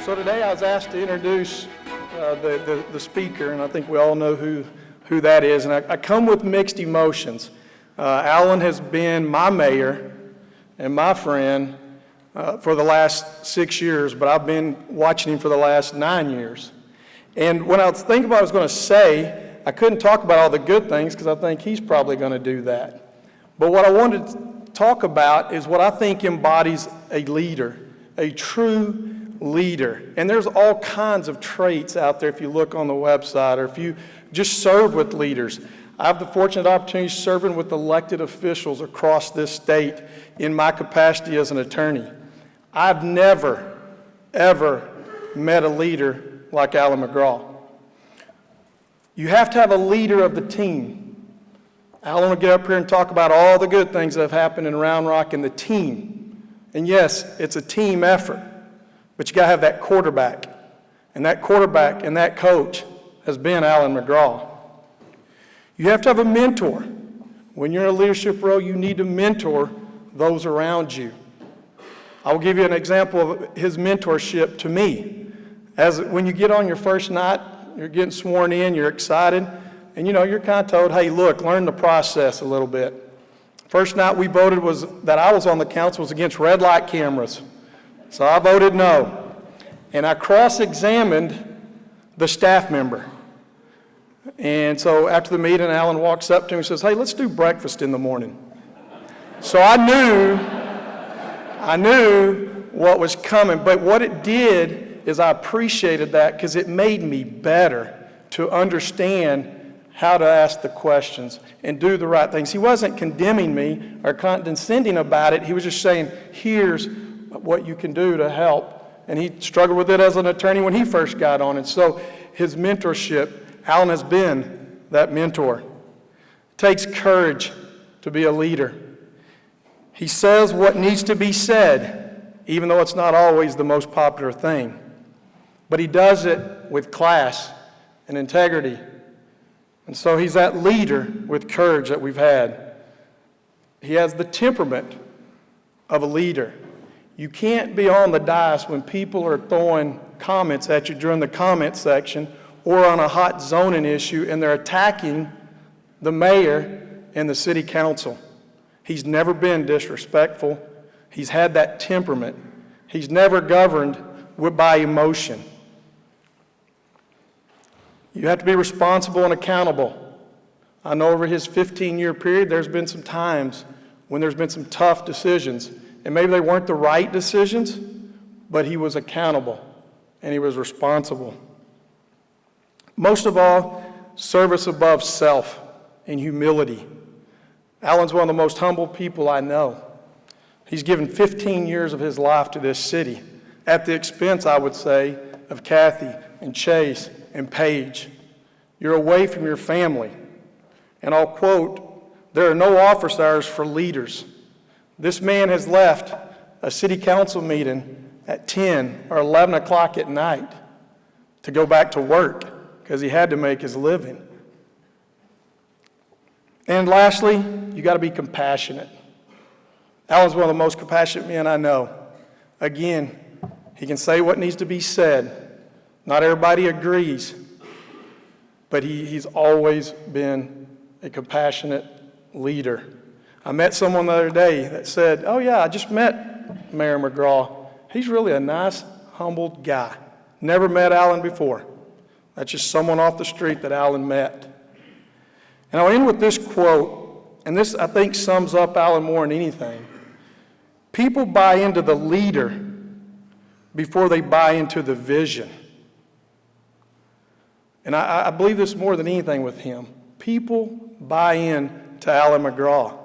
So today I was asked to introduce the speaker, and I think we all know who that is. And I come with mixed emotions. Alan has been my mayor and my friend for the last 6 years, but I've been watching him for the last 9 years. And when I was thinking about what I was going to say, I couldn't talk about all the good things because I think he's probably going to do that. But what I wanted to talk about is what I think embodies a leader, a true leader. And there's all kinds of traits out there if you look on the website or if you just serve with leaders. I have the fortunate opportunity of serving with elected officials across this state in my capacity as an attorney. I've never, ever met a leader like Alan McGraw. You have to have a leader of the team. Alan will get up here and talk about all the good things that have happened in Round Rock and the team. And yes, it's a team effort. But you got to have that quarterback. And that quarterback and that coach has been Alan McGraw. You have to have a mentor. When you're in a leadership role, you need to mentor those around you. I will give you an example of his mentorship to me. When you get on your first night, you're getting sworn in, you're excited, and you're kind of told, hey, look, learn the process a little bit. First night we voted that I was on the council was against red light cameras. So I voted no. And I cross-examined the staff member. And so after the meeting, Alan walks up to me and says, hey, let's do breakfast in the morning. So I knew what was coming. But what it did is I appreciated that because it made me better to understand how to ask the questions and do the right things. He wasn't condemning me or condescending about it. He was just saying, here's what you can do to help. And he struggled with it as an attorney when he first got on. And so his mentorship, Alan has been that mentor. It takes courage to be a leader. He says what needs to be said, even though it's not always the most popular thing. But he does it with class and integrity. And so he's that leader with courage that we've had. He has the temperament of a leader. You can't be on the dais when people are throwing comments at you during the comment section or on a hot zoning issue and they're attacking the mayor and the city council. He's never been disrespectful. He's had that temperament. He's never governed by emotion. You have to be responsible and accountable. I know over his 15-year period, there's been some times when there's been some tough decisions. And maybe they weren't the right decisions, but he was accountable and he was responsible. Most of all, service above self and humility. Alan's one of the most humble people I know. He's given 15 years of his life to this city at the expense, I would say, of Kathy and Chase and Paige. You're away from your family. And I'll quote, there are no office hours for leaders. This man has left a city council meeting at 10 or 11 o'clock at night to go back to work because he had to make his living. And lastly, you got to be compassionate. Alan's one of the most compassionate men I know. Again, he can say what needs to be said. Not everybody agrees, but he's always been a compassionate leader. I met someone the other day that said, oh yeah, I just met Mayor McGraw. He's really a nice, humbled guy. Never met Alan before. That's just someone off the street that Alan met. And I'll end with this quote, and this I think sums up Alan more than anything. People buy into the leader before they buy into the vision. And I believe this more than anything with him. People buy in to Alan McGraw.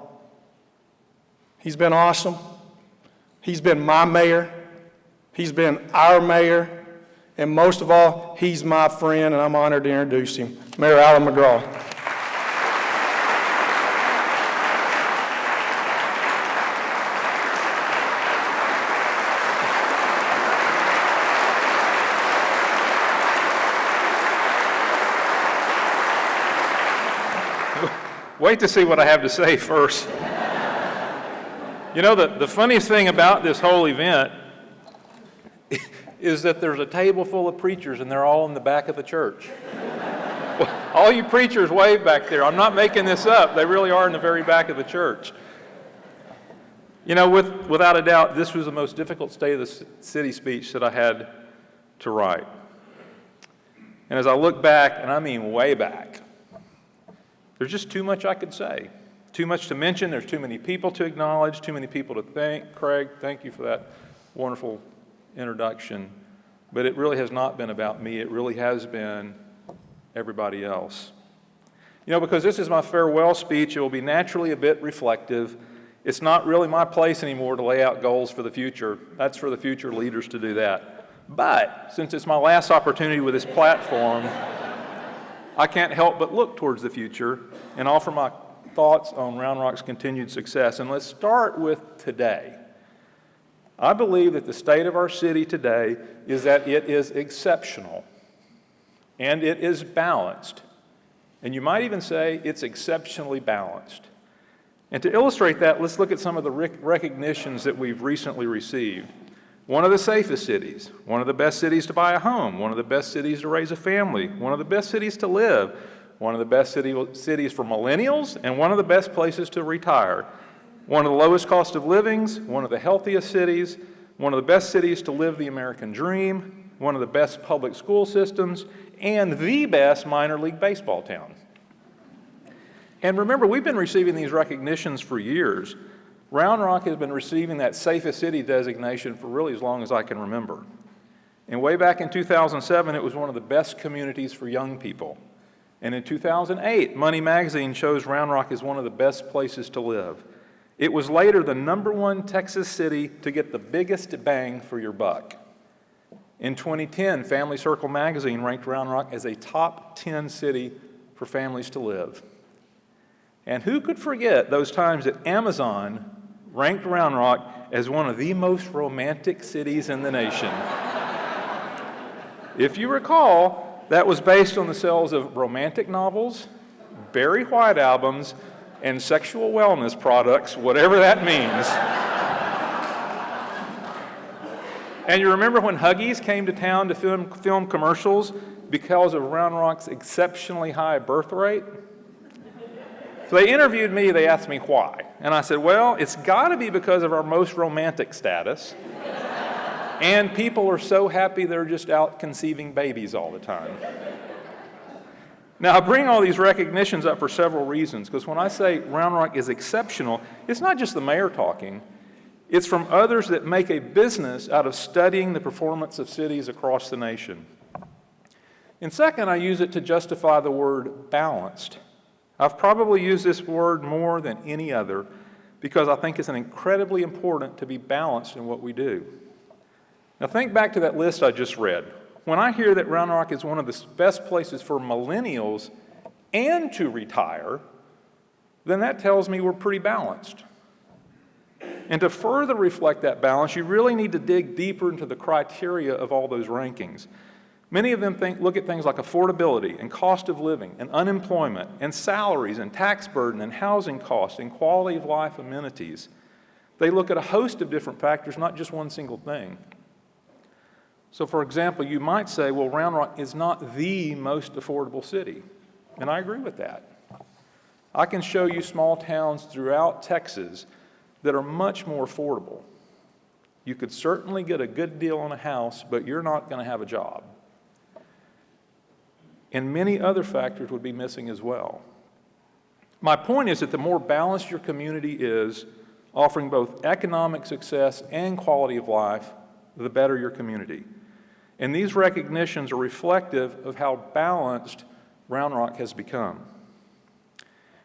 He's been awesome. He's been my mayor. He's been our mayor. And most of all, he's my friend, and I'm honored to introduce him, Mayor Alan McGraw. Wait to see what I have to say first. You know, the funniest thing about this whole event is that there's a table full of preachers and they're all in the back of the church. All you preachers wave back there. I'm not making this up. They really are in the very back of the church. You know, without a doubt, this was the most difficult State of the City speech that I had to write. And as I look back, and I mean way back, there's just too much I could say. Too much to mention. There's too many people to acknowledge, too many people to thank. Craig, thank you for that wonderful introduction. But it really has not been about me. It really has been everybody else. You know, because this is my farewell speech, it will be naturally a bit reflective. It's not really my place anymore to lay out goals for the future. That's for the future leaders to do that. But since it's my last opportunity with this platform, I can't help but look towards the future and offer my thoughts on Round Rock's continued success. And let's start with today. I believe that the state of our city today is that it is exceptional and it is balanced. And you might even say it's exceptionally balanced. And to illustrate that, let's look at some of the recognitions that we've recently received. One of the safest cities, one of the best cities to buy a home, one of the best cities to raise a family, one of the best cities to live, one of the best cities for millennials, and one of the best places to retire. One of the lowest cost of livings, one of the healthiest cities, one of the best cities to live the American dream, one of the best public school systems, and the best minor league baseball town. And remember, we've been receiving these recognitions for years. Round Rock has been receiving that safest city designation for really as long as I can remember. And way back in 2007, it was one of the best communities for young people. And in 2008, Money Magazine chose Round Rock as one of the best places to live. It was later the #1 Texas city to get the biggest bang for your buck. In 2010, Family Circle magazine ranked Round Rock as a top 10 city for families to live. And who could forget those times that Amazon ranked Round Rock as one of the most romantic cities in the nation? If you recall, that was based on the sales of romantic novels, Barry White albums, and sexual wellness products, whatever that means. And you remember when Huggies came to town to film commercials because of Round Rock's exceptionally high birth rate? So they interviewed me, they asked me why. And I said, well, it's got to be because of our most romantic status. And people are so happy they're just out conceiving babies all the time. Now, I bring all these recognitions up for several reasons, because when I say Round Rock is exceptional, it's not just the mayor talking. It's from others that make a business out of studying the performance of cities across the nation. And second, I use it to justify the word balanced. I've probably used this word more than any other because I think it's incredibly important to be balanced in what we do. Now think back to that list I just read. When I hear that Round Rock is one of the best places for millennials and to retire, then that tells me we're pretty balanced. And to further reflect that balance, you really need to dig deeper into the criteria of all those rankings. Many of them look at things like affordability and cost of living and unemployment and salaries and tax burden and housing costs and quality of life amenities. They look at a host of different factors, not just one single thing. So for example, you might say, well, Round Rock is not the most affordable city. And I agree with that. I can show you small towns throughout Texas that are much more affordable. You could certainly get a good deal on a house, but you're not going to have a job. And many other factors would be missing as well. My point is that the more balanced your community is, offering both economic success and quality of life, the better your community. And these recognitions are reflective of how balanced Round Rock has become.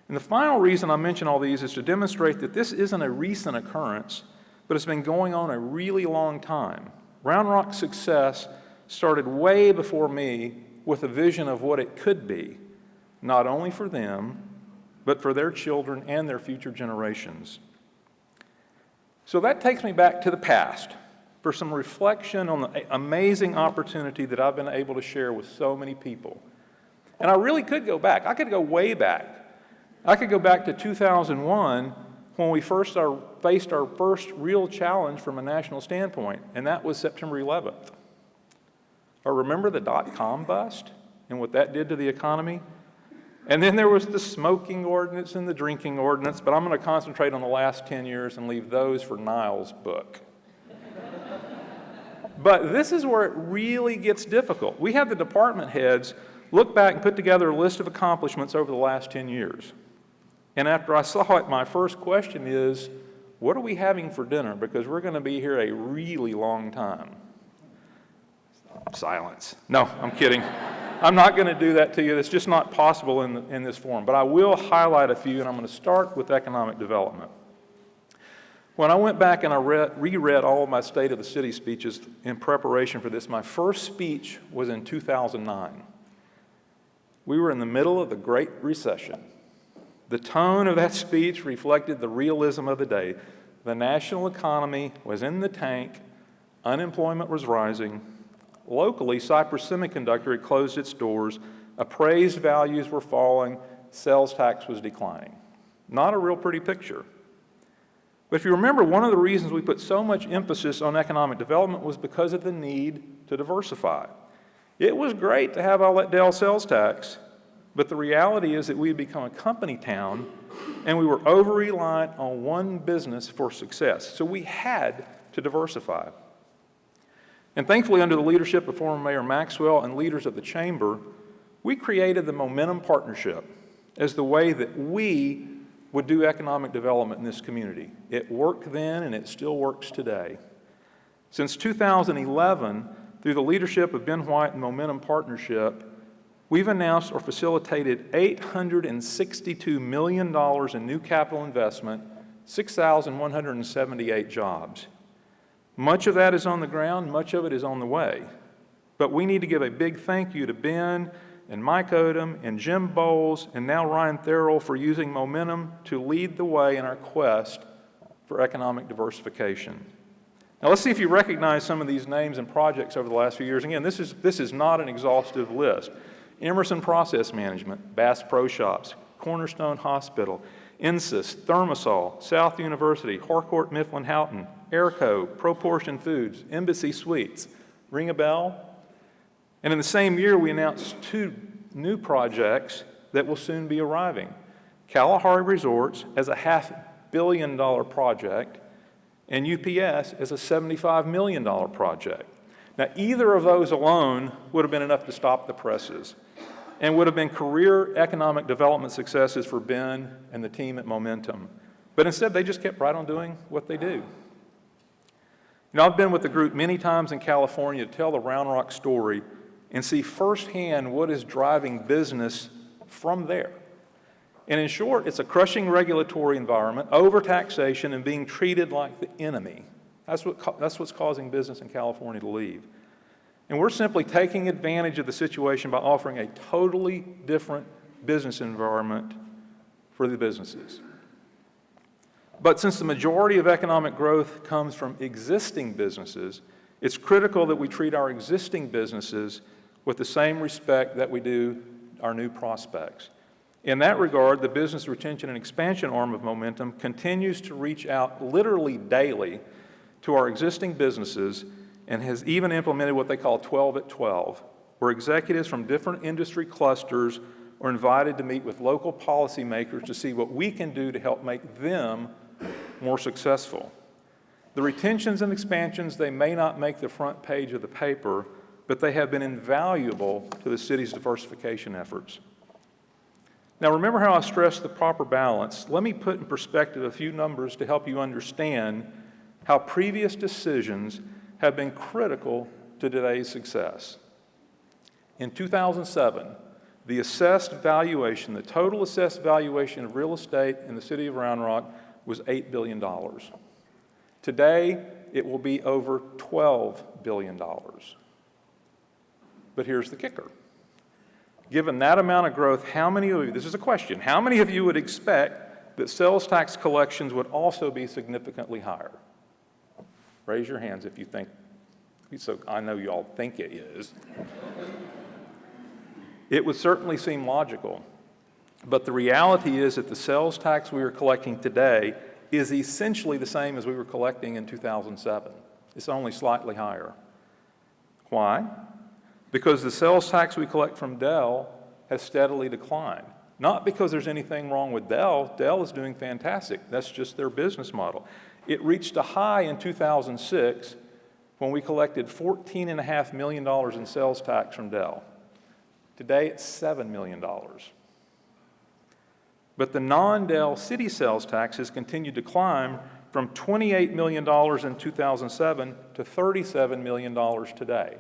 And the final reason I mention all these is to demonstrate that this isn't a recent occurrence, but it's been going on a really long time. Round Rock's success started way before me with a vision of what it could be, not only for them, but for their children and their future generations. So that takes me back to the past for some reflection on the amazing opportunity that I've been able to share with so many people. And I really could go back. I could go way back. I could go back to 2001 when we faced our first real challenge from a national standpoint, and that was September 11th. Or remember the dot-com bust and what that did to the economy? And then there was the smoking ordinance and the drinking ordinance, but I'm going to concentrate on the last 10 years and leave those for Niall's book. But this is where it really gets difficult. We had the department heads look back and put together a list of accomplishments over the last 10 years. And after I saw it, my first question is, what are we having for dinner? Because we're going to be here a really long time. Silence. No, I'm kidding. I'm not going to do that to you. It's just not possible in this forum. But I will highlight a few, and I'm going to start with economic development. When I went back and I reread all of my State of the City speeches in preparation for this, my first speech was in 2009. We were in the middle of the Great Recession. The tone of that speech reflected the realism of the day. The national economy was in the tank, unemployment was rising. Locally, Cypress Semiconductor had closed its doors, appraised values were falling, sales tax was declining. Not a real pretty picture. But if you remember, one of the reasons we put so much emphasis on economic development was because of the need to diversify. It was great to have all that Dell sales tax, but the reality is that we had become a company town and we were over-reliant on one business for success. So we had to diversify. And thankfully, under the leadership of former Mayor Maxwell and leaders of the Chamber, we created the Momentum Partnership as the way that we would do economic development in this community. It worked then and it still works today. Since 2011, through the leadership of Ben White and Momentum Partnership, we've announced or facilitated $862 million in new capital investment, 6,178 jobs. Much of that is on the ground, much of it is on the way. But we need to give a big thank you to Ben and Mike Odom and Jim Bowles and now Ryan Therrell for using Momentum to lead the way in our quest for economic diversification. Now let's see if you recognize some of these names and projects over the last few years. Again, this is not an exhaustive list. Emerson Process Management, Bass Pro Shops, Cornerstone Hospital, Insys, Thermosol, South University, Harcourt Mifflin Houghton, Airco, Proportion Foods, Embassy Suites. Ring a bell? And in the same year, we announced 2 new projects that will soon be arriving. Kalahari Resorts as a $500 million project, and UPS as a $75 million project. Now, either of those alone would have been enough to stop the presses and would have been career economic development successes for Ben and the team at Momentum. But instead, they just kept right on doing what they do. You know, I've been with the group many times in California to tell the Round Rock story and see firsthand what is driving business from there. And in short, it's a crushing regulatory environment, overtaxation, and being treated like the enemy. That's what's causing business in California to leave. And we're simply taking advantage of the situation by offering a totally different business environment for the businesses. But since the majority of economic growth comes from existing businesses, it's critical that we treat our existing businesses with the same respect that we do our new prospects. In that regard, the business retention and expansion arm of Momentum continues to reach out literally daily to our existing businesses and has even implemented what they call 12 at 12, where executives from different industry clusters are invited to meet with local policymakers to see what we can do to help make them more successful. The retentions and expansions, they may not make the front page of the paper, but they have been invaluable to the city's diversification efforts. Now, remember how I stressed the proper balance? Let me put in perspective a few numbers to help you understand how previous decisions have been critical to today's success. In 2007, the assessed valuation, the total assessed valuation of real estate in the city of Round Rock was $8 billion. Today, it will be over $12 billion. But here's the kicker. Given that amount of growth, how many of you, this is a question, how many of you would expect that sales tax collections would also be significantly higher? Raise your hands if you think, so I know you all think it is. It would certainly seem logical, but the reality is that the sales tax we are collecting today is essentially the same as we were collecting in 2007. It's only slightly higher. Why? Because the sales tax we collect from Dell has steadily declined. Not because there's anything wrong with Dell. Dell is doing fantastic. That's just their business model. It reached a high in 2006 when we collected $14.5 million in sales tax from Dell. Today, it's $7 million. But the non-Dell city sales tax has continued to climb from $28 million in 2007 to $37 million today.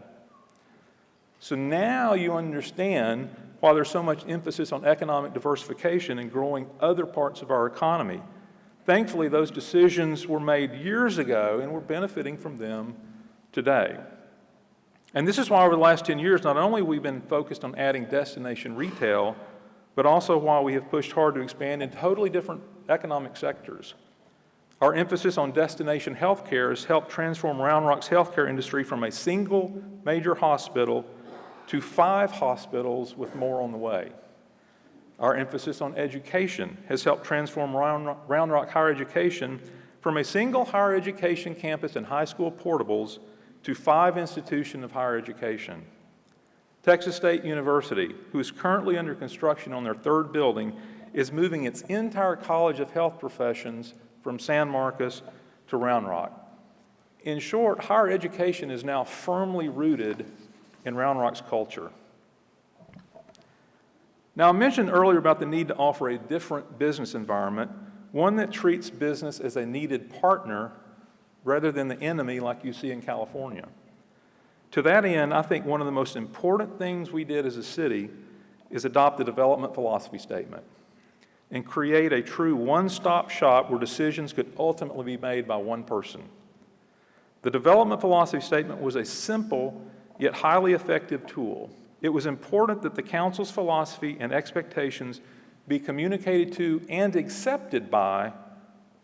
So now you understand why there's so much emphasis on economic diversification and growing other parts of our economy. Thankfully, those decisions were made years ago, and we're benefiting from them today. And this is why over the last 10 years, not only have we been focused on adding destination retail, but also why we have pushed hard to expand in totally different economic sectors. Our emphasis on destination healthcare has helped transform Round Rock's healthcare industry from a single major hospital to 5 hospitals with more on the way. Our emphasis on education has helped transform Round Rock higher education from a single higher education campus and high school portables to 5 institutions of higher education. Texas State University, who is currently under construction on their 3rd building, is moving its entire College of Health Professions from San Marcos to Round Rock. In short, higher education is now firmly rooted in Round Rock's culture. Now, I mentioned earlier about the need to offer a different business environment, one that treats business as a needed partner rather than the enemy like you see in California. To that end, I think one of the most important things we did as a city is adopt the development philosophy statement and create a true one-stop shop where decisions could ultimately be made by one person. The development philosophy statement was a simple yet highly effective tool. It was important that the council's philosophy and expectations be communicated to and accepted by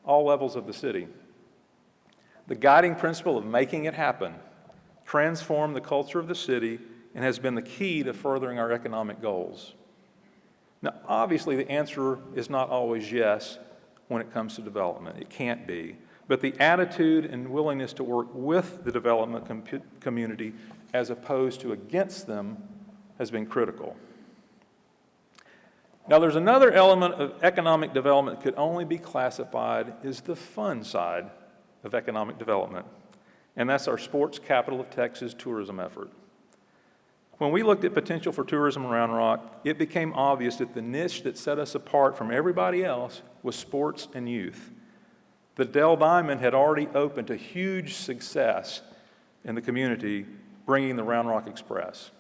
all levels of the city. The guiding principle of making it happen transformed the culture of the city and has been the key to furthering our economic goals. Now, obviously, the answer is not always yes when it comes to development. It can't be. But the attitude and willingness to work with the development community as opposed to against them has been critical. Now, there's another element of economic development that could only be classified as the fun side of economic development, and that's our Sports Capital of Texas tourism effort. When we looked at potential for tourism in Round Rock, it became obvious that the niche that set us apart from everybody else was sports and youth. The Dell Diamond had already opened to huge success in the community, bringing the Round Rock Express.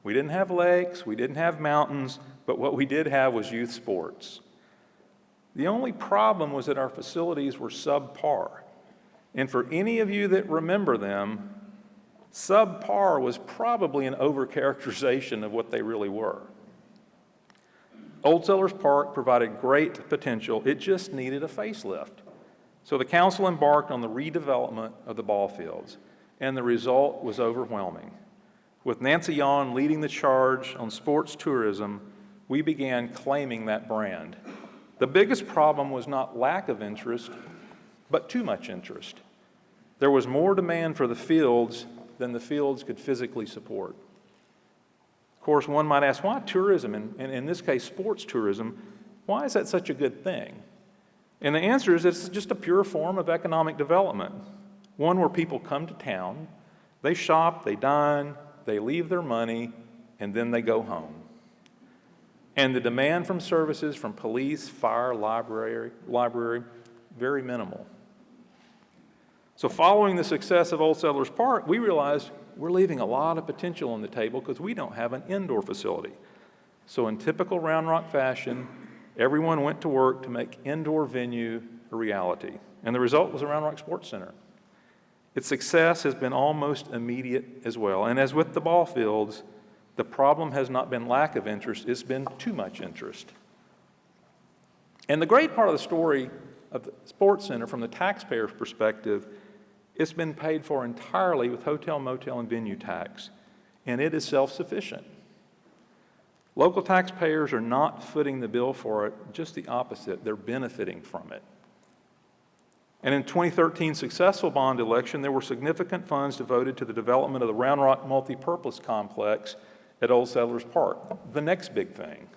We didn't have lakes, we didn't have mountains, but what we did have was youth sports. The only problem was that our facilities were subpar. And for any of you that remember them, subpar was probably an overcharacterization of what they really were. Old Settlers Park provided great potential, it just needed a facelift. So the council embarked on the redevelopment of the ball fields, and the result was overwhelming. With Nancy Yon leading the charge on sports tourism, we began claiming that brand. The biggest problem was not lack of interest, but too much interest. There was more demand for the fields than the fields could physically support. Of course, one might ask, why tourism, and in this case, sports tourism, why is that such a good thing? And the answer is it's just a pure form of economic development, one where people come to town, they shop, they dine, they leave their money, and then they go home. And the demand from services from police, fire, library, very minimal. So following the success of Old Settlers Park, we realized we're leaving a lot of potential on the table because we don't have an indoor facility. So in typical Round Rock fashion, everyone went to work to make indoor venue a reality. And the result was the Round Rock Sports Center. Its success has been almost immediate as well. And as with the ball fields, the problem has not been lack of interest, it's been too much interest. And the great part of the story of the Sports Center from the taxpayer's perspective, it's been paid for entirely with hotel, motel, and venue tax, and it is self-sufficient. Local taxpayers are not footing the bill for it, just the opposite, they're benefiting from it. And in 2013 successful bond election, there were significant funds devoted to the development of the Round Rock Multipurpose Complex at Old Settlers Park, the next big thing.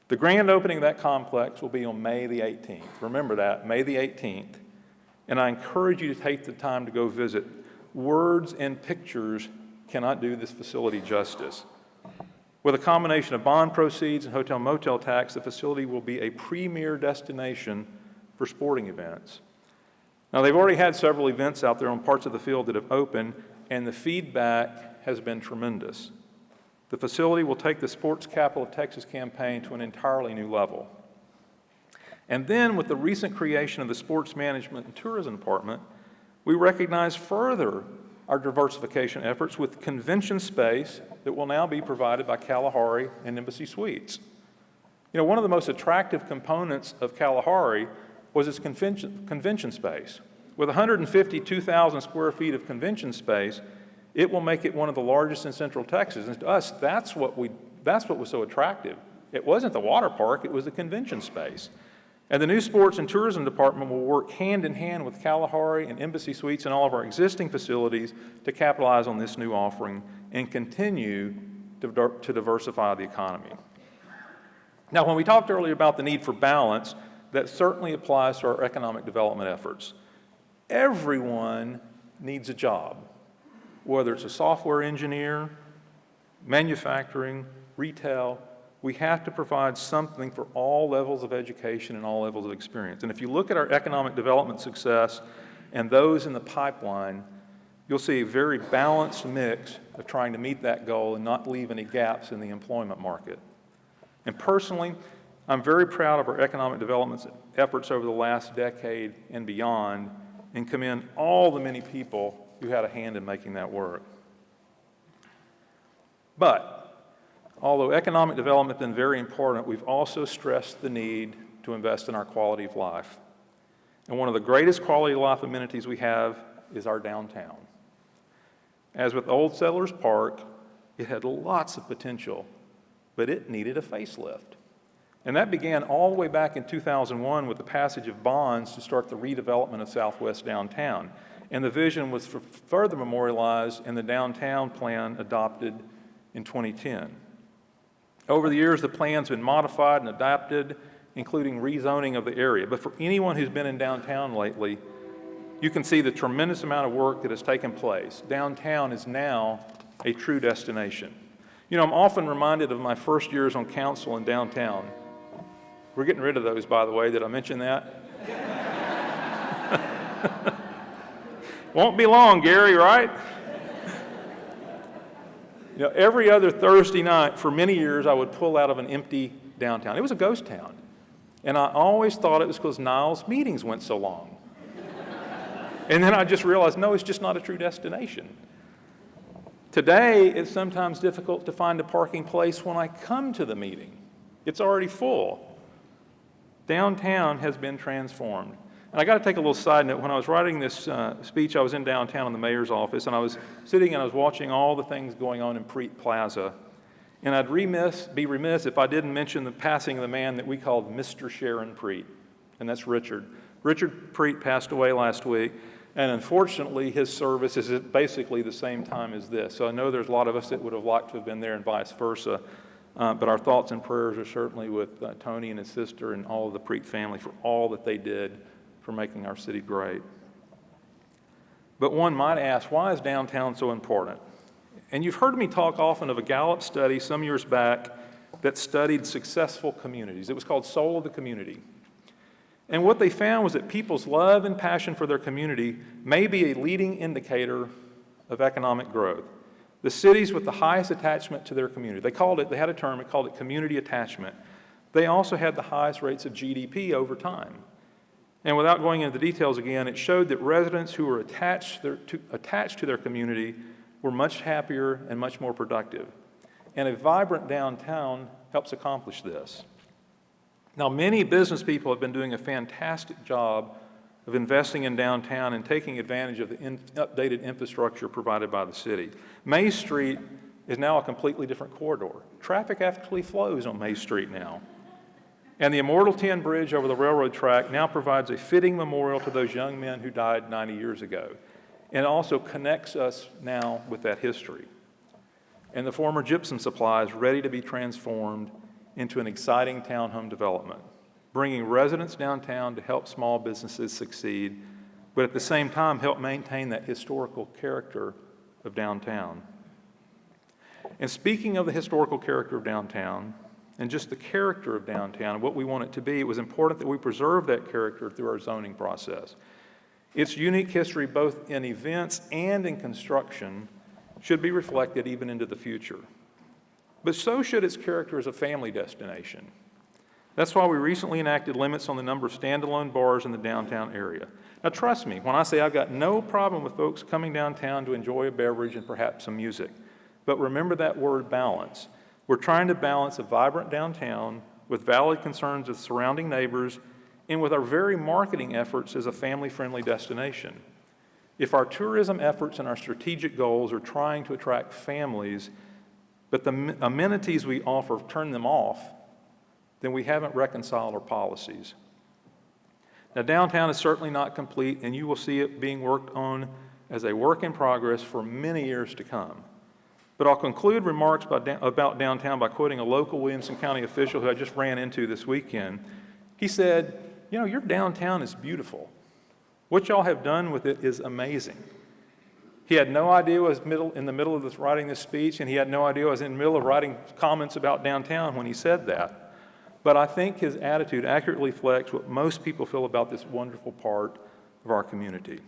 The grand opening of that complex will be on May the 18th. Remember that, May the 18th. And I encourage you to take the time to go visit. Words and pictures cannot do this facility justice. With a combination of bond proceeds and hotel-motel tax, the facility will be a premier destination for sporting events. Now, they've already had several events out there on parts of the field that have opened, and the feedback has been tremendous. The facility will take the Sports Capital of Texas campaign to an entirely new level. And then, with the recent creation of the Sports Management and Tourism Department, we recognize further our diversification efforts with convention space that will now be provided by Kalahari and Embassy Suites. You know, one of the most attractive components of Kalahari was its convention space. With 152,000 square feet of convention space, it will make it one of the largest in Central Texas. And to us, that's what was so attractive. It wasn't the water park, it was the convention space. And the new Sports and Tourism Department will work hand in hand with Kalahari and Embassy Suites and all of our existing facilities to capitalize on this new offering and continue to diversify the economy. Now, when we talked earlier about the need for balance, that certainly applies to our economic development efforts. Everyone needs a job, whether it's a software engineer, manufacturing, retail. We have to provide something for all levels of education and all levels of experience. And if you look at our economic development success and those in the pipeline, you'll see a very balanced mix of trying to meet that goal and not leave any gaps in the employment market. And personally, I'm very proud of our economic development efforts over the last decade and beyond, and commend all the many people who had a hand in making that work. But, although economic development has been very important, we've also stressed the need to invest in our quality of life. And one of the greatest quality of life amenities we have is our downtown. As with Old Settlers Park, it had lots of potential, but it needed a facelift. And that began all the way back in 2001 with the passage of bonds to start the redevelopment of Southwest downtown. And the vision was further memorialized in the downtown plan adopted in 2010. Over the years, the plan's been modified and adapted, including rezoning of the area. But for anyone who's been in downtown lately, you can see the tremendous amount of work that has taken place. Downtown is now a true destination. You know, I'm often reminded of my first years on council in downtown. We're getting rid of those, by the way. Did I mention that? Won't be long, Gary, right? You know, every other Thursday night for many years, I would pull out of an empty downtown. It was a ghost town. And I always thought it was because Niles' meetings went so long. And then I just realized, no, it's just not a true destination. Today, it's sometimes difficult to find a parking place when I come to the meeting. It's already full. Downtown has been transformed. And I got to take a little side note. When I was writing this speech, I was in downtown in the mayor's office, and I was sitting and I was watching all the things going on in Preet Plaza. And I'd be remiss if I didn't mention the passing of the man that we called Mr. Sharon Preet, and that's Richard. Richard Preet passed away last week, and unfortunately, his service is at basically the same time as this. So I know there's a lot of us that would have liked to have been there and vice versa. But our thoughts and prayers are certainly with Tony and his sister and all of the Preet family for all that they did for making our city great. But one might ask, why is downtown so important? And you've heard me talk often of a Gallup study some years back that studied successful communities. It was called Soul of the Community. And what they found was that people's love and passion for their community may be a leading indicator of economic growth. The cities with the highest attachment to their community, they had a term, it called it community attachment. They also had the highest rates of GDP over time. And without going into the details again, it showed that residents who were attached to their community were much happier and much more productive. And a vibrant downtown helps accomplish this. Now, many business people have been doing a fantastic job of investing in downtown and taking advantage of the updated infrastructure provided by the city. May Street is now a completely different corridor. Traffic actually flows on May Street now. And the Immortal Tin Bridge over the railroad track now provides a fitting memorial to those young men who died 90 years ago. And it also connects us now with that history. And the former gypsum supply is ready to be transformed into an exciting townhome development, bringing residents downtown to help small businesses succeed, but at the same time help maintain that historical character of downtown. And speaking of the historical character of downtown, and just the character of downtown and what we want it to be, it was important that we preserve that character through our zoning process. Its unique history, both in events and in construction, should be reflected even into the future. But so should its character as a family destination. That's why we recently enacted limits on the number of standalone bars in the downtown area. Now trust me, when I say I've got no problem with folks coming downtown to enjoy a beverage and perhaps some music, but remember that word balance. We're trying to balance a vibrant downtown with valid concerns of surrounding neighbors and with our very marketing efforts as a family-friendly destination. If our tourism efforts and our strategic goals are trying to attract families, but the amenities we offer turn them off, then we haven't reconciled our policies. Now, downtown is certainly not complete, and you will see it being worked on as a work in progress for many years to come. But I'll conclude remarks about downtown by quoting a local Williamson County official who I just ran into this weekend. He said, "You know, your downtown is beautiful. What y'all have done with it is amazing." He had no idea I was in the middle of writing this speech, and he had no idea I was in the middle of writing comments about downtown when he said that. But I think his attitude accurately reflects what most people feel about this wonderful part of our community.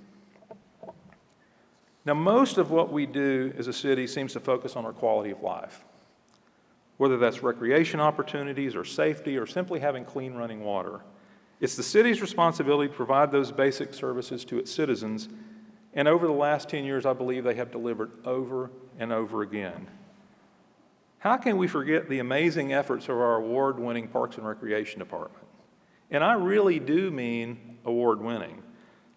Now, most of what we do as a city seems to focus on our quality of life, whether that's recreation opportunities or safety or simply having clean running water. It's the city's responsibility to provide those basic services to its citizens, and over the last 10 years, I believe they have delivered over and over again. How can we forget the amazing efforts of our award-winning Parks and Recreation Department? And I really do mean award-winning.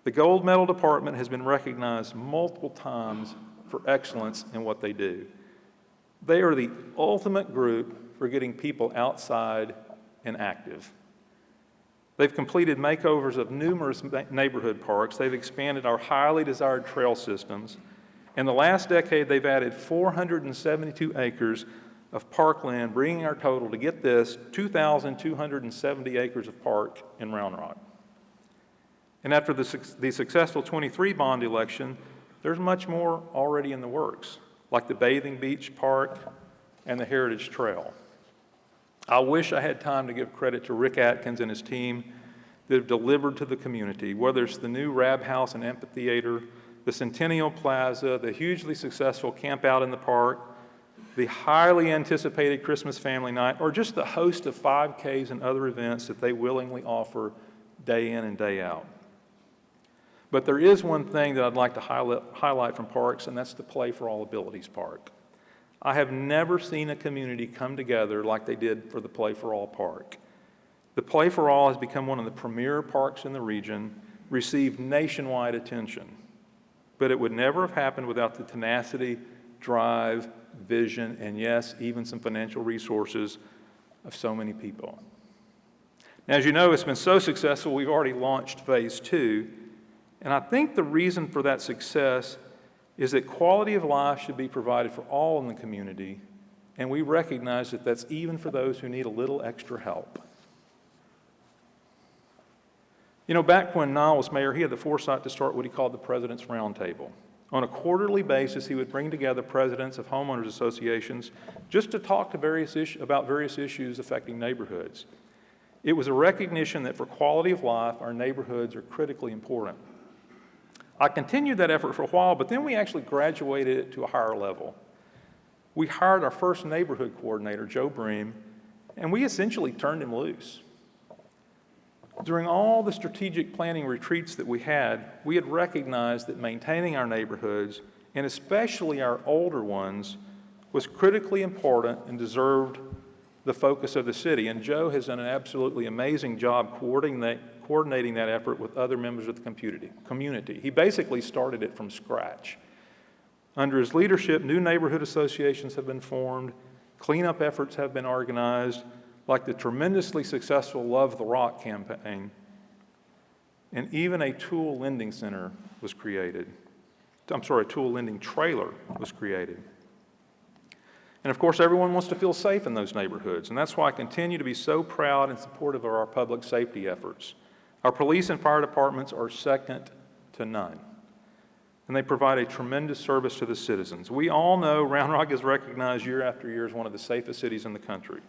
The Gold Medal Department has been recognized multiple times for excellence in what they do. They are the ultimate group for getting people outside and active. They've completed makeovers of numerous neighborhood parks. They've expanded our highly desired trail systems. In the last decade, they've added 472 acres of parkland, bringing our total to, get this, 2,270 acres of park in Round Rock. And after the successful 23 bond election, there's much more already in the works, like the Bathing Beach Park and the Heritage Trail. I wish I had time to give credit to Rick Atkins and his team that have delivered to the community, whether it's the new Rab House and Amphitheater, the Centennial Plaza, the hugely successful Camp Out in the Park, the highly anticipated Christmas Family Night, or just the host of 5Ks and other events that they willingly offer day in and day out. But there is one thing that I'd like to highlight from parks, and that's the Play for All Abilities Park. I have never seen a community come together like they did for the Play for All Park. The Play for All has become one of the premier parks in the region, received nationwide attention. But it would never have happened without the tenacity, drive, vision, and yes, even some financial resources of so many people. Now, as you know, it's been so successful, we've already launched Phase 2, and I think the reason for that success is that quality of life should be provided for all in the community, and we recognize that that's even for those who need a little extra help. You know, back when Niall was mayor, he had the foresight to start what he called the President's Roundtable. On a quarterly basis, he would bring together presidents of homeowners associations just to talk to about various issues affecting neighborhoods. It was a recognition that for quality of life, our neighborhoods are critically important. I continued that effort for a while, but then we actually graduated it to a higher level. We hired our first neighborhood coordinator, Joe Bream, and we essentially turned him loose. During all the strategic planning retreats that we had recognized that maintaining our neighborhoods, and especially our older ones, was critically important and deserved the focus of the city. And Joe has done an absolutely amazing job coordinating that effort with other members of the community. He basically started it from scratch. Under his leadership, new neighborhood associations have been formed, cleanup efforts have been organized, like the tremendously successful Love the Rock campaign, and even a tool lending center was created. A tool lending trailer was created. And of course, everyone wants to feel safe in those neighborhoods, and that's why I continue to be so proud and supportive of our public safety efforts. Our police and fire departments are second to none, and they provide a tremendous service to the citizens. We all know Round Rock is recognized year after year as one of the safest cities in the country.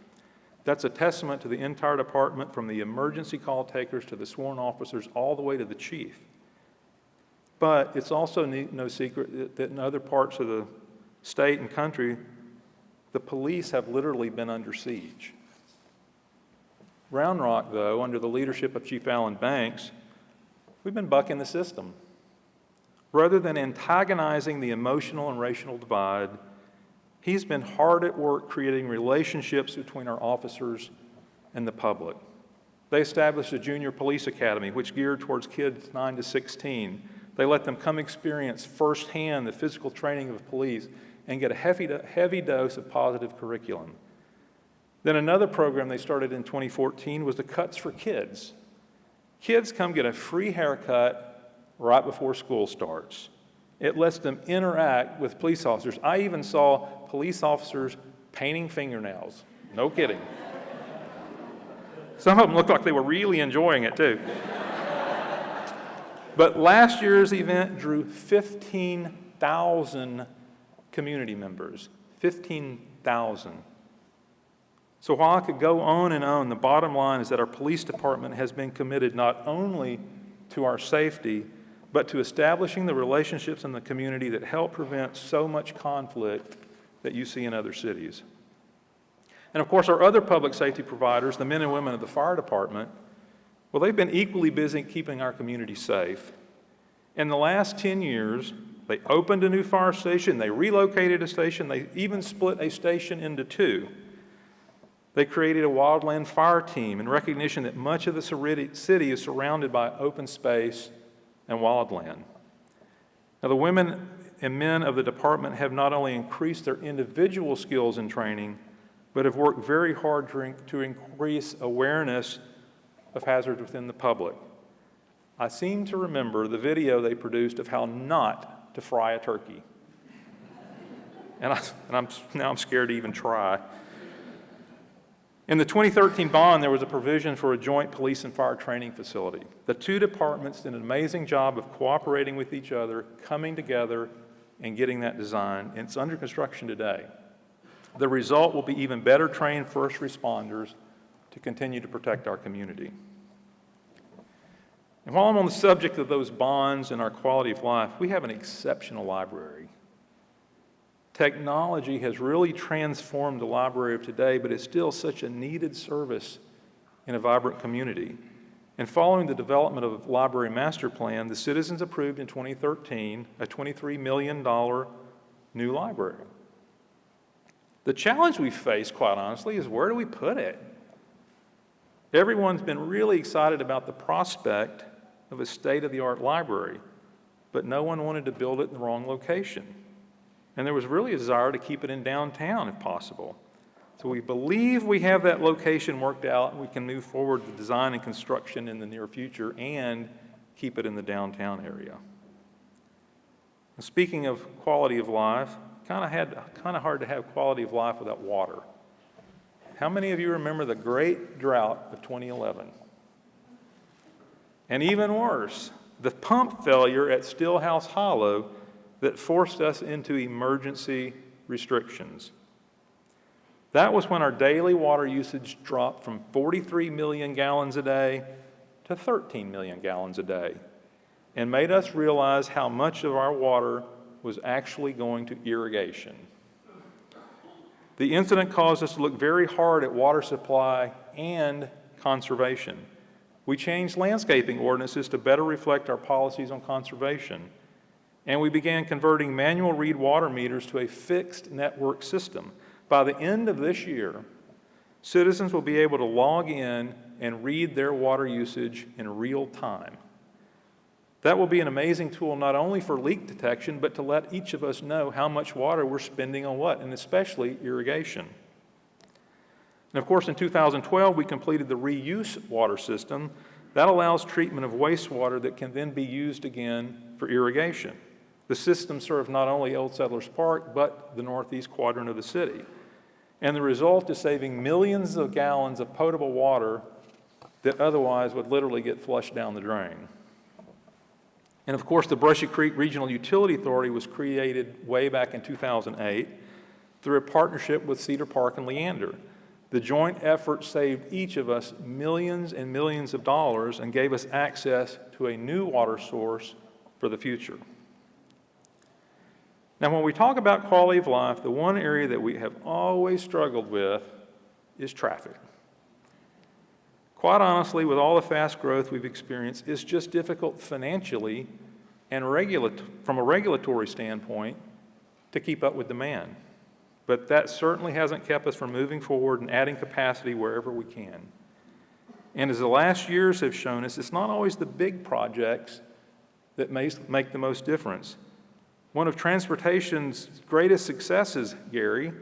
That's a testament to the entire department, from the emergency call takers to the sworn officers, all the way to the chief. But it's also no secret that in other parts of the state and country, the police have literally been under siege. Round Rock, though, under the leadership of Chief Alan Banks, we've been bucking the system. Rather than antagonizing the emotional and racial divide, he's been hard at work creating relationships between our officers and the public. They established a junior police academy, which geared towards kids 9 to 16. They let them come experience firsthand the physical training of police and get a heavy dose of positive curriculum. Then another program they started in 2014 was the Cuts for Kids. Kids come get a free haircut right before school starts. It lets them interact with police officers. I even saw police officers painting fingernails. No kidding. Some of them looked like they were really enjoying it too. But last year's event drew 15,000 community members. 15,000. So while I could go on and on, the bottom line is that our police department has been committed not only to our safety, but to establishing the relationships in the community that help prevent so much conflict that you see in other cities. And of course, our other public safety providers, the men and women of the fire department, well, they've been equally busy keeping our community safe. In the last 10 years, they opened a new fire station, they relocated a station, they even split a station into two. They created a wildland fire team in recognition that much of the city is surrounded by open space and wildland. Now, the women and men of the department have not only increased their individual skills and training, but have worked very hard to increase awareness of hazards within the public. I seem to remember the video they produced of how not to fry a turkey. I'm scared to even try. In the 2013 bond, there was a provision for a joint police and fire training facility. The two departments did an amazing job of cooperating with each other, coming together, and getting that design, and it's under construction today. The result will be even better trained first responders to continue to protect our community. And while I'm on the subject of those bonds and our quality of life, we have an exceptional library. Technology has really transformed the library of today, but it's still such a needed service in a vibrant community. And following the development of the Library Master Plan, the citizens approved in 2013 a $23 million new library. The challenge we face, quite honestly, is where do we put it? Everyone's been really excited about the prospect of a state-of-the-art library, but no one wanted to build it in the wrong location. And there was really a desire to keep it in downtown if possible. So we believe we have that location worked out, and we can move forward with design and construction in the near future and keep it in the downtown area. And speaking of quality of life, kind of hard to have quality of life without water. How many of you remember the great drought of 2011? And even worse, the pump failure at Stillhouse Hollow that forced us into emergency restrictions. That was when our daily water usage dropped from 43 million gallons a day to 13 million gallons a day, and made us realize how much of our water was actually going to irrigation. The incident caused us to look very hard at water supply and conservation. We changed landscaping ordinances to better reflect our policies on conservation, and we began converting manual read water meters to a fixed network system. By the end of this year, citizens will be able to log in and read their water usage in real time. That will be an amazing tool not only for leak detection, but to let each of us know how much water we're spending on what, and especially irrigation. And of course, in 2012, we completed the reuse water system. That allows treatment of wastewater that can then be used again for irrigation. The system serves not only Old Settlers Park, but the northeast quadrant of the city. And the result is saving millions of gallons of potable water that otherwise would literally get flushed down the drain. And of course, the Brushy Creek Regional Utility Authority was created way back in 2008 through a partnership with Cedar Park and Leander. The joint effort saved each of us millions and millions of dollars and gave us access to a new water source for the future. Now, when we talk about quality of life, the one area that we have always struggled with is traffic. Quite honestly, with all the fast growth we've experienced, it's just difficult financially and from a regulatory standpoint to keep up with demand. But that certainly hasn't kept us from moving forward and adding capacity wherever we can. And as the last years have shown us, it's not always the big projects that make the most difference. One of transportation's greatest successes, Gary,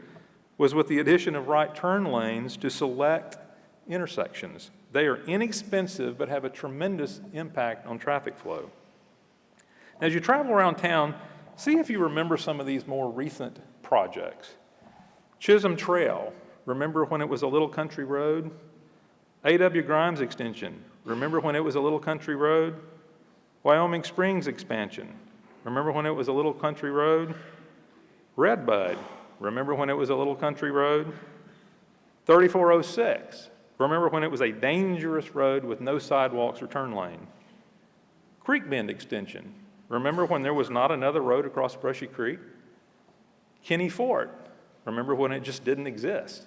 was with the addition of right turn lanes to select intersections. They are inexpensive but have a tremendous impact on traffic flow. As you travel around town, see if you remember some of these more recent projects. Chisholm Trail, remember when it was a little country road? A.W. Grimes Extension, remember when it was a little country road? Wyoming Springs Expansion, remember when it was a little country road? Redbud, remember when it was a little country road? 3406, remember when it was a dangerous road with no sidewalks or turn lane? Creek Bend Extension, remember when there was not another road across Brushy Creek? Kenny Fort, remember when it just didn't exist?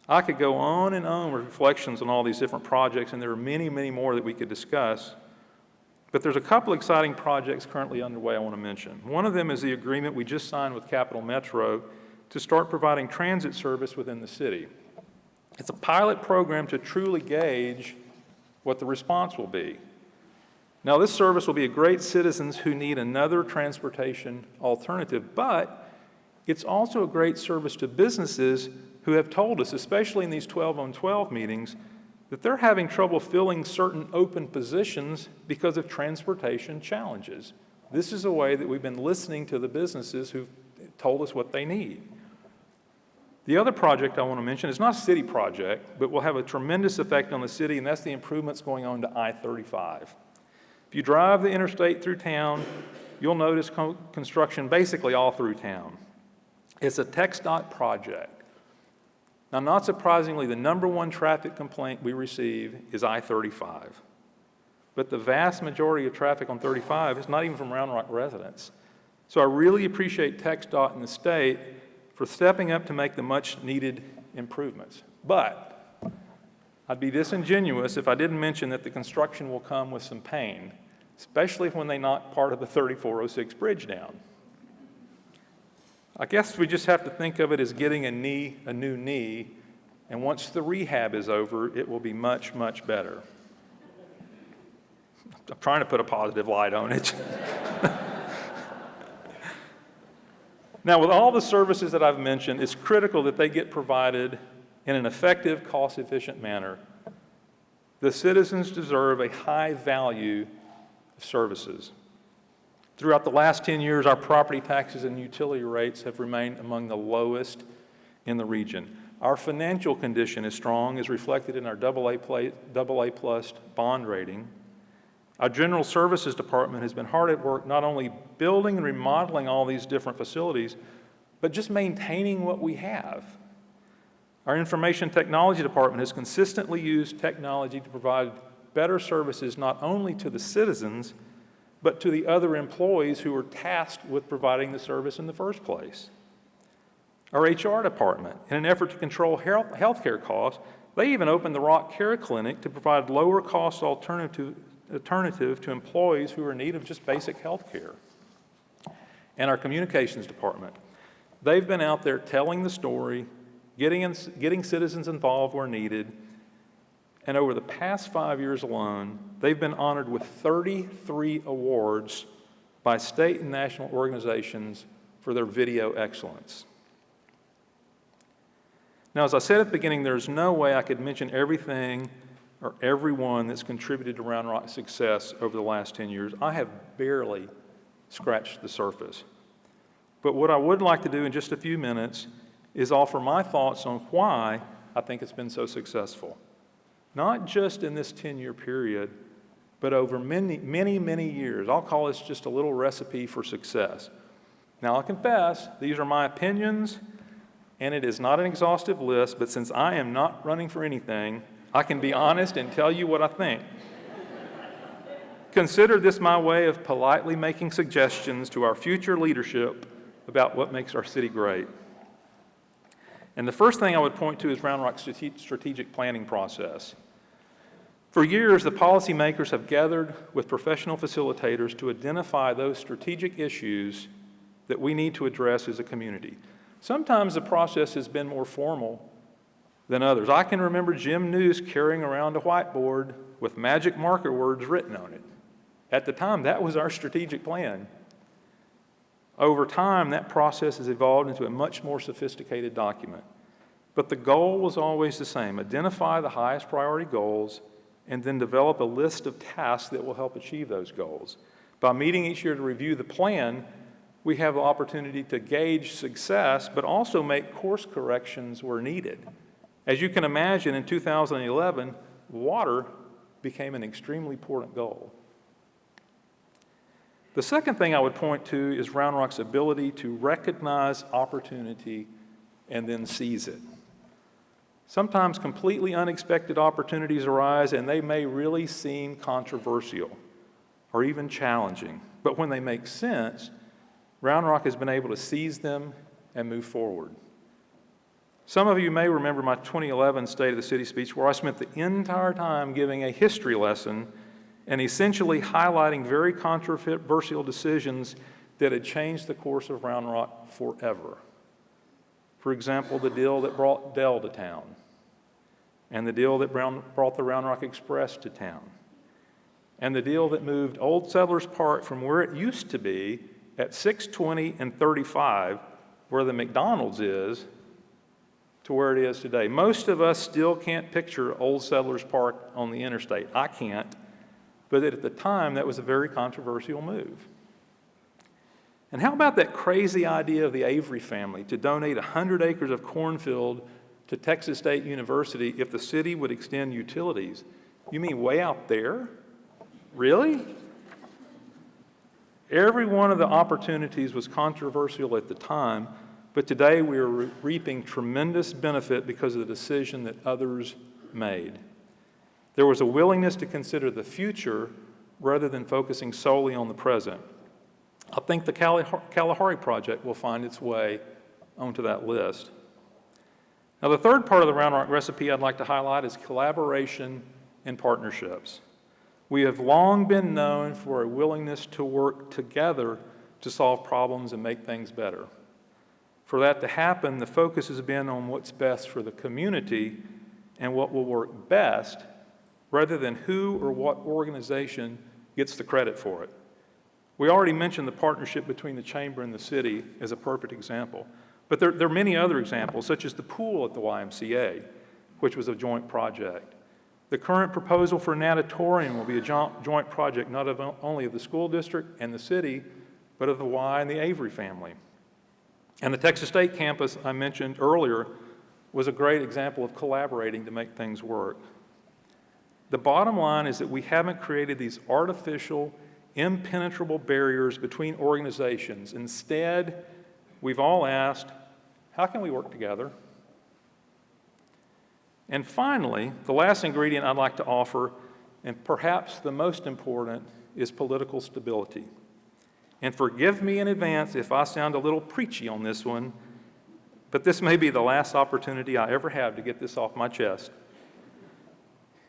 I could go on and on with reflections on all these different projects, and there are many, many more that we could discuss. But there's a couple exciting projects currently underway I want to mention. One of them is the agreement we just signed with Capital Metro to start providing transit service within the city. It's a pilot program to truly gauge what the response will be. Now, this service will be a great citizens who need another transportation alternative, but it's also a great service to businesses who have told us, especially in these 12-on-12 meetings, that they're having trouble filling certain open positions because of transportation challenges. This is a way that we've been listening to the businesses who've told us what they need. The other project I want to mention is not a city project, but will have a tremendous effect on the city, and that's the improvements going on to I-35. If you drive the interstate through town, you'll notice construction basically all through town. It's a TxDOT project. Now, not surprisingly, the number one traffic complaint we receive is I-35. But the vast majority of traffic on 35 is not even from Round Rock residents. So I really appreciate TxDOT and the state for stepping up to make the much-needed improvements. But I'd be disingenuous if I didn't mention that the construction will come with some pain, especially when they knock part of the 3406 bridge down. I guess we just have to think of it as getting a new knee, and once the rehab is over, it will be much, much better. I'm trying to put a positive light on it. Now, with all the services that I've mentioned, it's critical that they get provided in an effective, cost-efficient manner. The citizens deserve a high value of services. Throughout the last 10 years, our property taxes and utility rates have remained among the lowest in the region. Our financial condition is strong, as reflected in our AA plus bond rating. Our General Services Department has been hard at work not only building and remodeling all these different facilities, but just maintaining what we have. Our Information Technology Department has consistently used technology to provide better services not only to the citizens, but to the other employees who were tasked with providing the service in the first place. Our HR department, in an effort to control healthcare costs, they even opened the Rock Care Clinic to provide lower cost alternative to employees who are in need of just basic health care. And our communications department, they've been out there telling the story, getting citizens involved where needed, and over the past 5 years alone, they've been honored with 33 awards by state and national organizations for their video excellence. Now, as I said at the beginning, there's no way I could mention everything or everyone that's contributed to Round Rock's success over the last 10 years. I have barely scratched the surface. But what I would like to do in just a few minutes is offer my thoughts on why I think it's been so successful. Not just in this 10-year period, but over many, many, many years. I'll call this just a little recipe for success. Now, I'll confess, these are my opinions, and it is not an exhaustive list, but since I am not running for anything, I can be honest and tell you what I think. Consider this my way of politely making suggestions to our future leadership about what makes our city great. And the first thing I would point to is Round Rock's strategic planning process. For years, the policymakers have gathered with professional facilitators to identify those strategic issues that we need to address as a community. Sometimes the process has been more formal than others. I can remember Jim News carrying around a whiteboard with magic marker words written on it. At the time, that was our strategic plan. Over time, that process has evolved into a much more sophisticated document. But the goal was always the same: identify the highest priority goals and then develop a list of tasks that will help achieve those goals. By meeting each year to review the plan, we have the opportunity to gauge success, but also make course corrections where needed. As you can imagine, in 2011, water became an extremely important goal. The second thing I would point to is Round Rock's ability to recognize opportunity and then seize it. Sometimes completely unexpected opportunities arise, and they may really seem controversial or even challenging. But when they make sense, Round Rock has been able to seize them and move forward. Some of you may remember my 2011 State of the City speech, where I spent the entire time giving a history lesson and essentially highlighting very controversial decisions that had changed the course of Round Rock forever. For example, the deal that brought Dell to town, and the deal that brought the Round Rock Express to town, and the deal that moved Old Settlers Park from where it used to be at 620 and 35, where the McDonald's is, to where it is today. Most of us still can't picture Old Settlers Park on the interstate. I can't, but at the time, that was a very controversial move. And how about that crazy idea of the Avery family to donate 100 acres of cornfield to Texas State University if the city would extend utilities? You mean way out there? Really? Every one of the opportunities was controversial at the time, but today we are reaping tremendous benefit because of the decision that others made. There was a willingness to consider the future rather than focusing solely on the present. I think the Kalahari project will find its way onto that list. Now, the third part of the Round Rock recipe I'd like to highlight is collaboration and partnerships. We have long been known for a willingness to work together to solve problems and make things better. For that to happen, the focus has been on what's best for the community and what will work best, rather than who or what organization gets the credit for it. We already mentioned the partnership between the Chamber and the city as a perfect example. But there are many other examples, such as the pool at the YMCA, which was a joint project. The current proposal for a natatorium will be a joint project not only of the school district and the city, but of the Y and the Avery family. And the Texas State campus I mentioned earlier was a great example of collaborating to make things work. The bottom line is that we haven't created these artificial, impenetrable barriers between organizations. Instead, we've all asked, how can we work together? And finally, the last ingredient I'd like to offer, and perhaps the most important, is political stability. And forgive me in advance if I sound a little preachy on this one, but this may be the last opportunity I ever have to get this off my chest.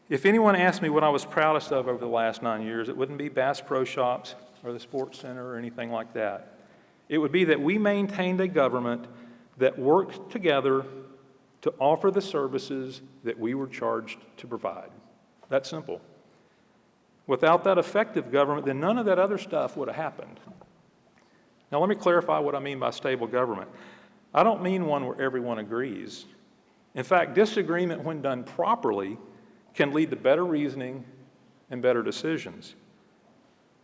If anyone asked me what I was proudest of over the last 9 years, it wouldn't be Bass Pro Shops or the Sports Center or anything like that. It would be that we maintained a government that worked together to offer the services that we were charged to provide. That's simple. Without that effective government, then none of that other stuff would have happened. Now, let me clarify what I mean by stable government. I don't mean one where everyone agrees. In fact, disagreement, when done properly, can lead to better reasoning and better decisions.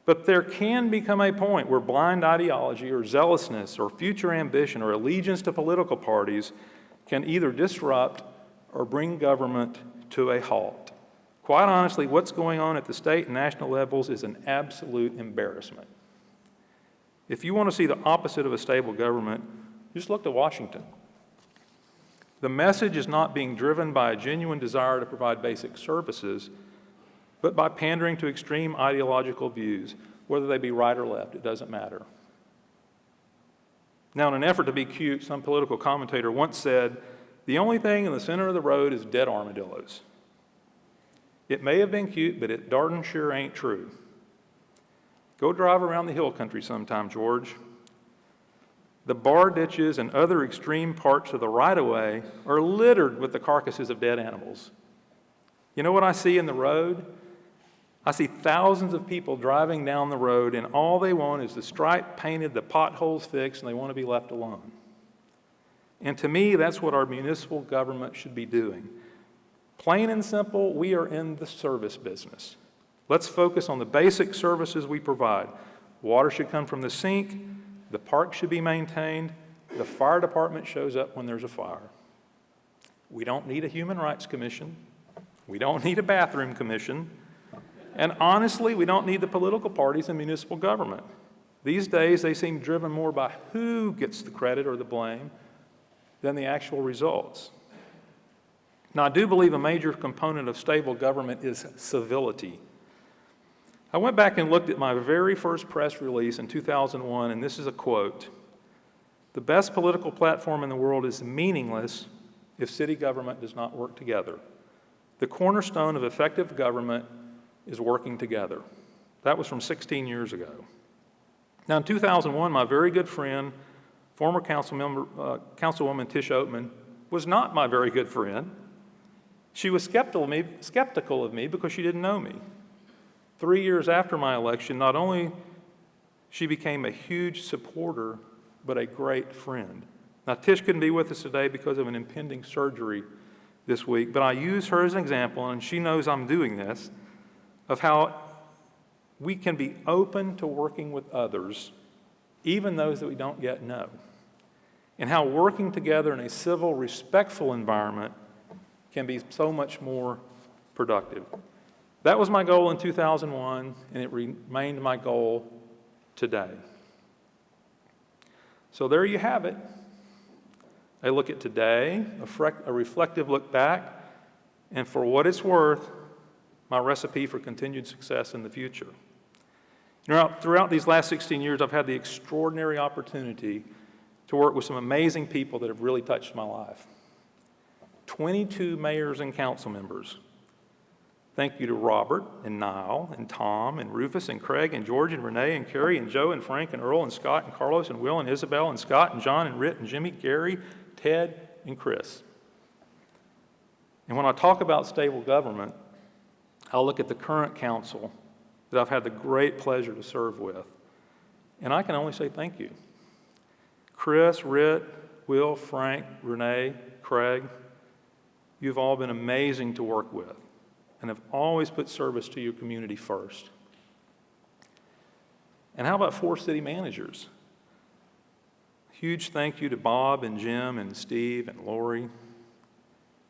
But there can become a point where blind ideology or zealousness or future ambition or allegiance to political parties can either disrupt or bring government to a halt. Quite honestly, what's going on at the state and national levels is an absolute embarrassment. If you want to see the opposite of a stable government, just look to Washington. The message is not being driven by a genuine desire to provide basic services, but by pandering to extreme ideological views, whether they be right or left, it doesn't matter. Now, in an effort to be cute, some political commentator once said, "The only thing in the center of the road is dead armadillos." It may have been cute, but it darn sure ain't true. Go drive around the hill country sometime, George. The bar ditches and other extreme parts of the right-of-way are littered with the carcasses of dead animals. You know what I see in the road? I see thousands of people driving down the road, and all they want is the stripe painted, the potholes fixed, and they want to be left alone. And to me, that's what our municipal government should be doing. Plain and simple, we are in the service business. Let's focus on the basic services we provide. Water should come from the sink. The park should be maintained. The fire department shows up when there's a fire. We don't need a human rights commission. We don't need a bathroom commission. And honestly, we don't need the political parties in municipal government. These days, they seem driven more by who gets the credit or the blame than the actual results. Now, I do believe a major component of stable government is civility. I went back and looked at my very first press release in 2001, and this is a quote: "The best political platform in the world is meaningless if city government does not work together. The cornerstone of effective government is working together." That was from 16 years ago. Now, in 2001, my very good friend, former Councilwoman Tish Oatman, was not my very good friend. She was skeptical of me because she didn't know me. 3 years after my election, not only she became a huge supporter, but a great friend. Now, Tish couldn't be with us today because of an impending surgery this week, but I use her as an example, and she knows I'm doing this, of how we can be open to working with others, even those that we don't yet know, and how working together in a civil, respectful environment can be so much more productive. That was my goal in 2001, and it remained my goal today. So there you have it. A look at today, a reflective look back, and for what it's worth, my recipe for continued success in the future. Throughout these last 16 years, I've had the extraordinary opportunity to work with some amazing people that have really touched my life. 22 mayors and council members. Thank you to Robert and Niall and Tom and Rufus and Craig and George and Renee and Carrie and Joe and Frank and Earl and Scott and Carlos and Will and Isabel and Scott and John and Rit and Jimmy, Gary, Ted, and Chris. And when I talk about stable government, I'll look at the current council that I've had the great pleasure to serve with. And I can only say thank you. Chris, Rit, Will, Frank, Renee, Craig, you've all been amazing to work with and have always put service to your community first. And how about 4 city managers? Huge thank you to Bob and Jim and Steve and Lori.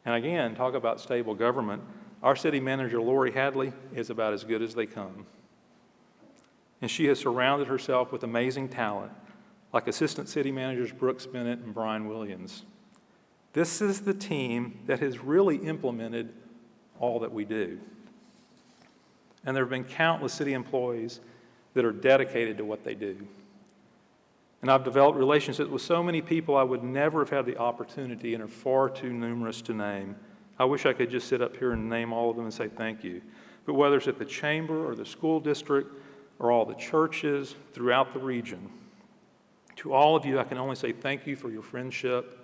And again, talk about stable government. Our city manager, Lori Hadley, is about as good as they come. And she has surrounded herself with amazing talent, like Assistant City Managers Brooks Bennett and Brian Williams. This is the team that has really implemented all that we do. And there have been countless city employees that are dedicated to what they do. And I've developed relationships with so many people I would never have had the opportunity and are far too numerous to name. I wish I could just sit up here and name all of them and say thank you. But whether it's at the chamber or the school district or all the churches throughout the region, to all of you, I can only say thank you for your friendship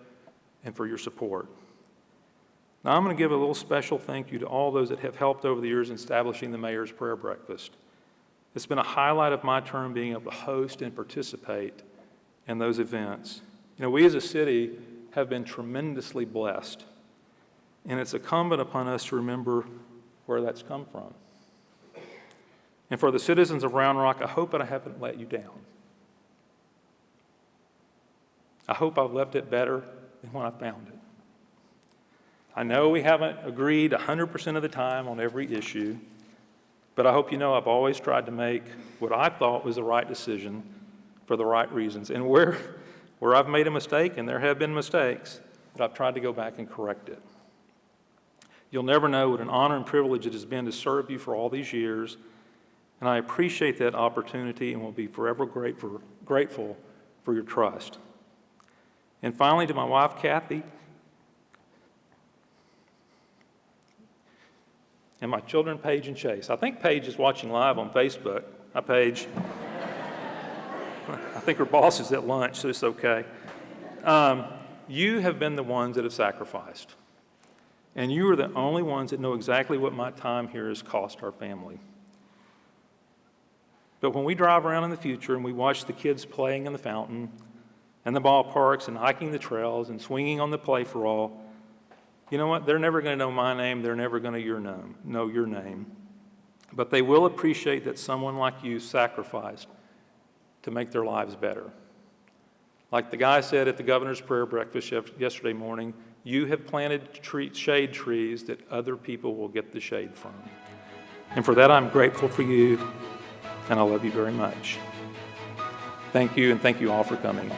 and for your support. Now, I'm going to give a little special thank you to all those that have helped over the years in establishing the Mayor's Prayer Breakfast. It's been a highlight of my term being able to host and participate in those events. You know, we as a city have been tremendously blessed. And it's incumbent upon us to remember where that's come from. And for the citizens of Round Rock, I hope that I haven't let you down. I hope I've left it better than when I found it. I know we haven't agreed 100% of the time on every issue, but I hope you know I've always tried to make what I thought was the right decision for the right reasons. And where I've made a mistake, and there have been mistakes, but I've tried to go back and correct it. You'll never know what an honor and privilege it has been to serve you for all these years, and I appreciate that opportunity and will be forever grateful for your trust. And finally, to my wife, Kathy, and my children, Paige and Chase. I think Paige is watching live on Facebook. Hi, Paige. I think her boss is at lunch, so it's okay. You have been the ones that have sacrificed. And you are the only ones that know exactly what my time here has cost our family. But when we drive around in the future and we watch the kids playing in the fountain and the ballparks and hiking the trails and swinging on the play-for-all, you know what? They're never going to know my name. They're never going to know your name. But they will appreciate that someone like you sacrificed to make their lives better. Like the guy said at the governor's prayer breakfast yesterday morning, you have planted shade trees that other people will get the shade from. And for that, I'm grateful for you, and I love you very much. Thank you, and thank you all for coming.